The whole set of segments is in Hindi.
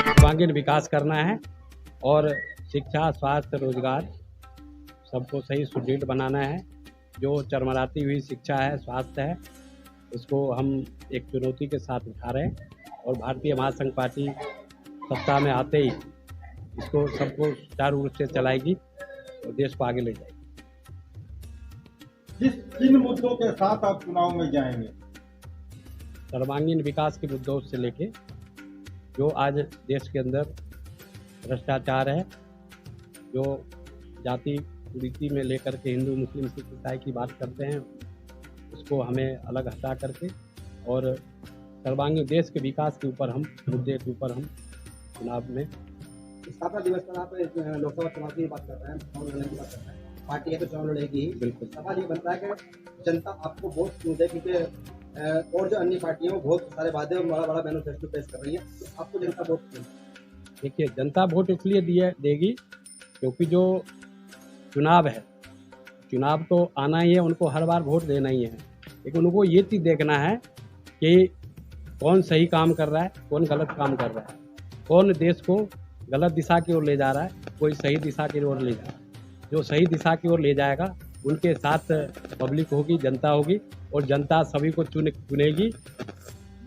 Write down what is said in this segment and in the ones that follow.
सर्वांगीण विकास करना है और शिक्षा, स्वास्थ्य, रोजगार सबको सही सुदृढ़ बनाना है। जो चरमराती हुई शिक्षा है, स्वास्थ्य है, इसको हम एक चुनौती के साथ उठा रहे हैं और भारतीय महासंघ पार्टी सत्ता में आते ही इसको सबको सुचारू रूप से चलाएगी और देश को आगे ले जाएगी। किन मुद्दों के साथ आप चुनाव में जाएंगे? सर्वांगीण विकास के मुद्दों से लेके जो आज देश के अंदर भ्रष्टाचार है, जो जाति कुरीति में लेकर के हिंदू मुस्लिम सिख ईसाई की बात करते हैं, उसको हमें अलग हटा करके और सर्वांगीण देश के विकास के ऊपर हम मुद्दे के ऊपर हम चुनाव में। स्थापना दिवस पर आप लोकसभा चुनाव की बात कर रहे हैं, चुनाव लड़ने की बात कर रहे हैं, पार्टी है तो चुनाव लड़ेगी। बिल्कुल। सवाल ये बनता है कि जनता आपको वोट क्यों दे, क्योंकि और जो अन्य पार्टियां हैं बहुत सारे वादे और बड़ा बड़ा मैनिफेस्टो पेश कर रही है, तो आपको जनता वोट क्यों? देखिए, जनता वोट इसलिए देगी क्योंकि जो चुनाव है, चुनाव तो आना ही है, उनको हर बार वोट देना ही है, लेकिन उनको ये चीज़ देखना है कि कौन सही काम कर रहा है, कौन गलत काम कर रहा है, कौन देश को गलत दिशा की ओर ले जा रहा है, कोई सही दिशा की ओर ले जा रहा है। जो सही दिशा की ओर ले जाएगा उनके साथ पब्लिक होगी, जनता होगी और जनता सभी को चुनेगी।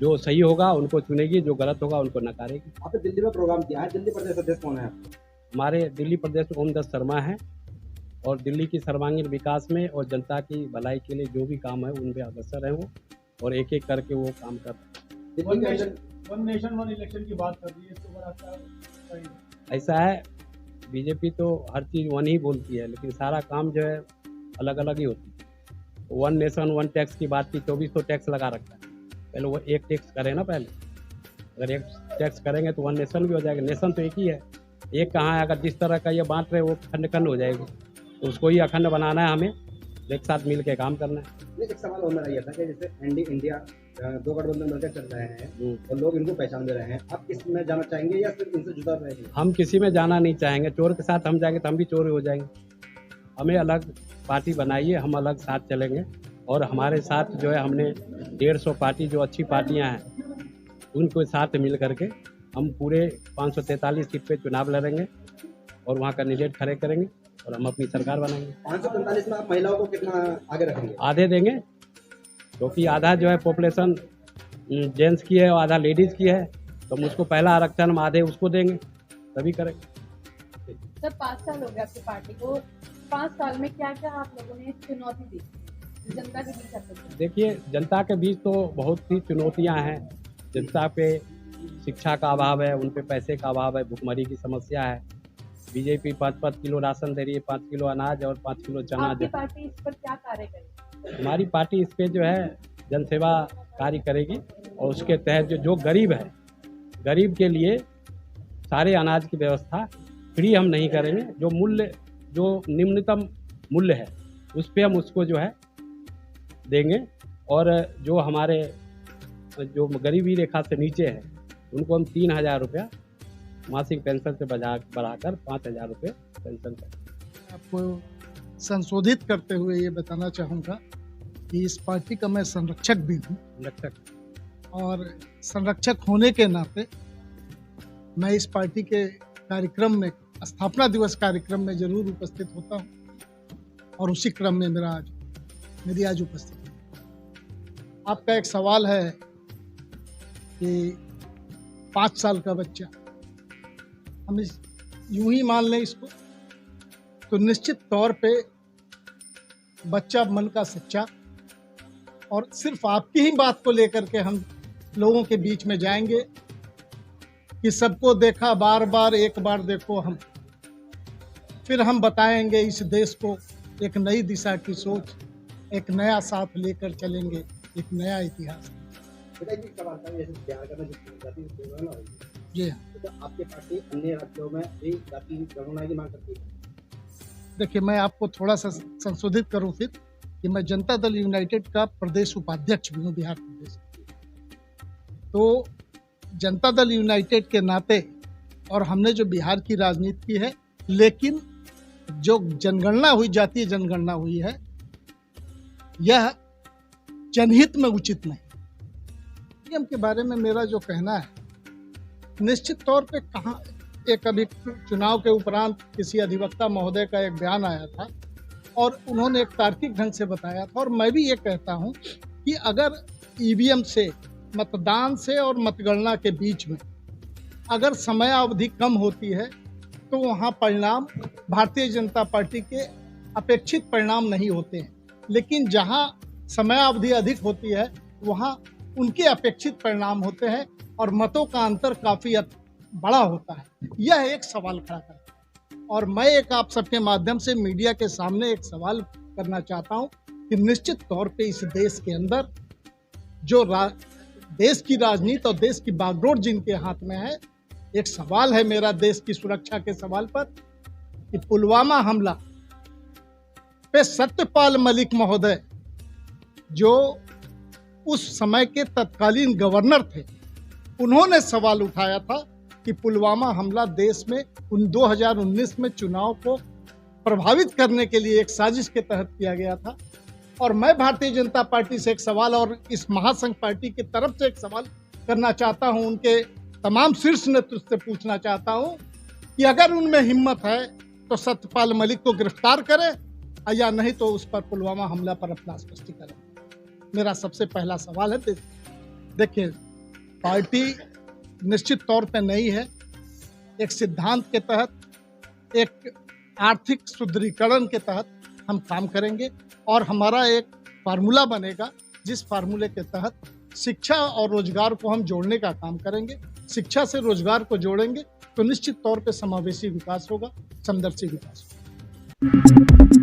जो सही होगा उनको चुनेगी, जो गलत होगा उनको नकारेगी। आपने दिल्ली में प्रोग्राम किया है, दिल्ली प्रदेश अध्यक्ष कौन है? हमारे दिल्ली प्रदेश में ओम दत्त शर्मा है और दिल्ली की सर्वांगीण विकास में और जनता की भलाई के लिए जो भी काम है उनमें अग्रसर है वो, और एक एक करके वो काम कर रहे हैं। वन नेशन वन इलेक्शन की बात कर रही है, इसके ऊपर आपका? ऐसा है, बीजेपी तो हर चीज़ वन ही बोलती है, लेकिन सारा काम जो है अलग अलग ही होती है। वन नेशन वन टैक्स की बात की, 2400 टैक्स लगा रखा है। पहले वो एक टैक्स करें ना, पहले अगर एक टैक्स करेंगे तो वन नेशन भी हो जाएगा। नेशन तो एक ही है, एक कहाँ है? अगर जिस तरह का ये बांट रहे वो खंड खंड हो जाएगी, तो उसको ही अखंड बनाना है, हमें एक साथ मिल के काम करना है। एक सवाल और मेरा ये था कि जैसे इंडिया दो गठबंधन मिलकर चल रहे हैं और लोग इनको पहचान दे रहे हैं, आप किस में जाना चाहेंगे या सिर्फ इनसे जुड़ा रहेंगे? हम किसी में जाना नहीं चाहेंगे। चोर के साथ हम जाएंगे तो हम भी चोर हो जाएंगे। हमें अलग पार्टी बनाइए, हम अलग साथ चलेंगे और हमारे साथ जो है हमने 150 पार्टी जो अच्छी पार्टियां हैं उनको साथ मिल करके हम पूरे 543 सीट पे चुनाव लड़ेंगे और वहाँ कैंडिडेट खड़े करेंगे और हम अपनी सरकार बनाएंगे। 545 में आप महिलाओं को कितना आगे रखेंगे? आधे देंगे, क्योंकि आधा जो है पॉपुलेशन जेंट्स की है और आधा लेडीज़ की है, तो हम उसको पहला आरक्षण हम आधे उसको देंगे, तभी करेंगे। सर 5 साल हो गए आपकी पार्टी को, 5 साल में क्या क्या आप लोगों ने चुनौती दी जनता के बीच आपको? देखिए, जनता के बीच तो बहुत सी चुनौतियां हैं। जनता पे शिक्षा का अभाव है, उन पे पैसे का अभाव है, भुखमरी की समस्या है। बीजेपी 5-5 किलो राशन दे रही है, 5 किलो अनाज और 5 किलो चना। आपकी पार्टी इस पर क्या कार्य करेगी? हमारी पार्टी इस पे जो है जनसेवा कार्य करेगी और उसके तहत जो गरीब है, गरीब के लिए सारे अनाज की व्यवस्था फ्री हम नहीं करेंगे। जो मूल्य, जो निम्नतम मूल्य है उस पे हम उसको जो है देंगे और जो हमारे जो गरीबी रेखा से नीचे है उनको हम 3000 रुपया मासिक पेंशन से बढ़ाकर 5000 रुपये पेंशन करें। आपको संशोधित करते हुए ये बताना चाहूँगा कि इस पार्टी का मैं संरक्षक भी हूँ, और संरक्षक होने के नाते मैं इस पार्टी के कार्यक्रम में, स्थापना दिवस कार्यक्रम में जरूर उपस्थित होता हूँ और उसी क्रम में मेरी आज उपस्थिति है। आपका एक सवाल है कि 5 साल का बच्चा, हम यूं ही मान लें इसको, तो निश्चित तौर पे बच्चा मन का सच्चा, और सिर्फ आपकी ही बात को लेकर के हम लोगों के बीच में जाएंगे कि सबको देखा बार बार, एक बार देखो हम, फिर हम बताएंगे इस देश को एक नई दिशा की सोच, एक नया साथ लेकर चलेंगे, एक नया इतिहास। जी हाँ, तो आपकी पार्टी अन्य राज्यों में भी जाति गणना की मांग करती है? देखिए, मैं आपको थोड़ा सा संशोधित करूं फिर कि मैं जनता दल यूनाइटेड का प्रदेश उपाध्यक्ष भी हूँ बिहार प्रदेश। तो जनता दल यूनाइटेड के नाते और हमने जो बिहार की राजनीति की है, लेकिन जो जनगणना हुई, जातीय जनगणना हुई है, यह जनहित में उचित नहीं। ईवीएम के बारे में मेरा जो कहना है, निश्चित तौर पे कहाँ एक अभी चुनाव के उपरांत किसी अधिवक्ता महोदय का एक बयान आया था और उन्होंने एक तार्किक ढंग से बताया था, और मैं भी ये कहता हूँ कि अगर ईवीएम से, मतदान से और मतगणना के बीच में अगर समय अवधि कम होती है तो वहाँ परिणाम भारतीय जनता पार्टी के अपेक्षित परिणाम नहीं होते हैं, लेकिन जहाँ समय अवधि अधिक होती है वहाँ उनके अपेक्षित परिणाम होते हैं और मतों का अंतर काफ़ी बड़ा होता है। यह एक सवाल खड़ा करता है और मैं एक आप सबके माध्यम से मीडिया के सामने एक सवाल करना चाहता हूँ कि निश्चित तौर पे इस देश के अंदर जो देश की राजनीति और देश की बागडोर जिनके हाथ में है, एक सवाल है मेरा देश की सुरक्षा के सवाल पर कि पुलवामा हमला पे सत्यपाल मलिक महोदय जो उस समय के तत्कालीन गवर्नर थे, उन्होंने सवाल उठाया था कि पुलवामा हमला देश में 2019 में चुनाव को प्रभावित करने के लिए एक साजिश के तहत किया गया था। और मैं भारतीय जनता पार्टी से एक सवाल और इस महासंघ पार्टी की तरफ से एक सवाल करना चाहता हूं, उनके तमाम शीर्ष नेतृत्व से पूछना चाहता हूं कि अगर उनमें हिम्मत है तो सत्यपाल मलिक को गिरफ्तार करें या नहीं तो उस पर पुलवामा हमला पर अपना स्पष्टीकरण। मेरा सबसे पहला सवाल है। देखिए, पार्टी निश्चित तौर पे नई है, एक सिद्धांत के तहत, एक आर्थिक सुदृढ़ीकरण के तहत हम काम करेंगे और हमारा एक फार्मूला बनेगा जिस फार्मूले के तहत शिक्षा और रोजगार को हम जोड़ने का काम करेंगे। शिक्षा से रोजगार को जोड़ेंगे तो निश्चित तौर पे समावेशी विकास होगा, समदर्शी विकास होगा।